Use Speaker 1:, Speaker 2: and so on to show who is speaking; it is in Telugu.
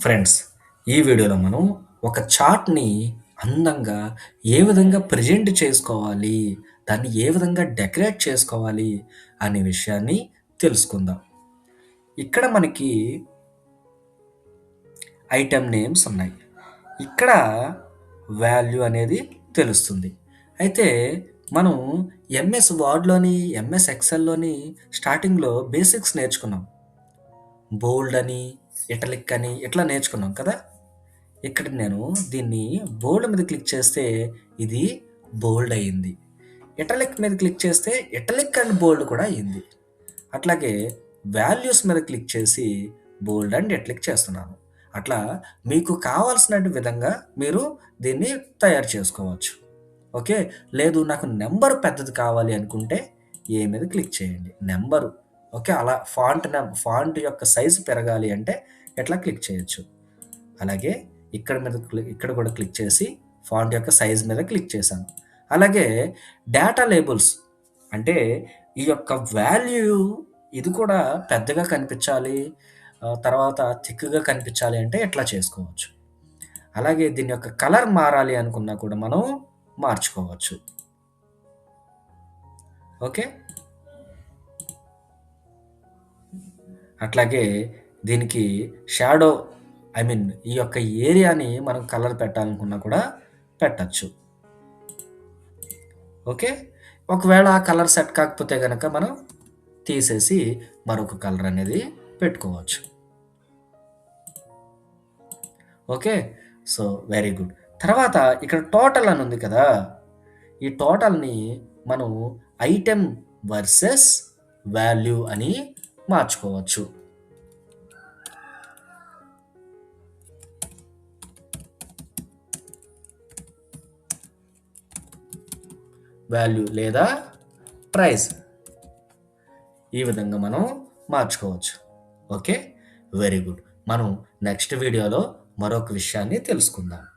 Speaker 1: ఫ్రెండ్స్, ఈ వీడియోలో మనం ఒక చార్ట్‌ని అందంగా ఏ విధంగా ప్రెజెంట్ చేసుకోవాలి, దాన్ని ఏ విధంగా డెకరేట్ చేసుకోవాలి అనే విషయాన్ని తెలుసుకుందాం. ఇక్కడ మనకి ఐటెమ్ నేమ్స్ ఉన్నాయి. ఇక్కడ వాల్యూ అనేది తెలుస్తుంది. అయితే మనం ఎంఎస్ వర్డ్‌లోని, ఎంఎస్ ఎక్సెల్‌లోని స్టార్టింగ్‌లో బేసిక్స్ నేర్చుకున్నాం. బోల్డ్ అని, ఇటాలిక్ అని ఇట్లా నేర్చుకున్నాం కదా! ఇక్కడ నేను దీన్ని బోల్డ్ మీద క్లిక్ చేస్తే ఇది బోల్డ్ అయింది. ఇటాలిక్ మీద క్లిక్ చేస్తే ఇటాలిక్ అండ్ బోల్డ్ కూడా అయింది. అట్లాగే వాల్యూస్ మీద క్లిక్ చేసి బోల్డ్ అండ్ ఇటాలిక్ చేస్తున్నాను. అట్లా మీకు కావాల్సిన విధంగా మీరు దీన్ని తయారు చేసుకోవచ్చు. ఓకే. లేదు నాకు నంబర్ పెద్దది కావాలి అనుకుంటే ఏ మీద క్లిక్ చేయండి. Number okay. అలా ఫాంట్ యొక్క సైజ్ పెరగాలి అంటే ఇట్లా క్లిక్ చేయొచ్చు. అలాగే ఇక్కడ కూడా క్లిక్ చేసి ఫాంట్ యొక్క సైజ్ మీద క్లిక్ చేశాను. అలాగే డేటా లేబుల్స్ అంటే ఈ యొక్క వాల్యూ ఇది కూడా పెద్దగా కనిపించాలి. తర్వాత థిక్‌గా కనిపించాలి అంటే ఇట్లా చేసుకోవచ్చు. అలాగే దీని యొక్క కలర్ మారాలి అనుకున్నా కూడా మనం మార్చుకోవచ్చు. ఓకే. అట్లాగే దీనికి షాడో ఈ యొక్క ఏరియాని మనం కలర్ పెట్టాలనుకున్నా కూడా పెట్టొచ్చు. ఓకే. ఒకవేళ ఆ కలర్ సెట్ కాకపోతే గనక మనం తీసేసి మరొక కలర్ అనేది పెట్టుకోవచ్చు. ఓకే. So, very good. తర్వాత ఇక్కడ టోటల్ అని ఉంది కదా! ఈ టోటల్‌ని మనం ఐటెమ్ వర్సెస్ వాల్యూ అని మార్చుకోవచ్చు. వాల్యూ లేదా ప్రైస్ ఈ విధంగా మనం మార్చుకోవచ్చు. ఓకే. Very good. మనం నెక్స్ట్ వీడియోలో మరొక విషయాన్ని తెలుసుకుందాం.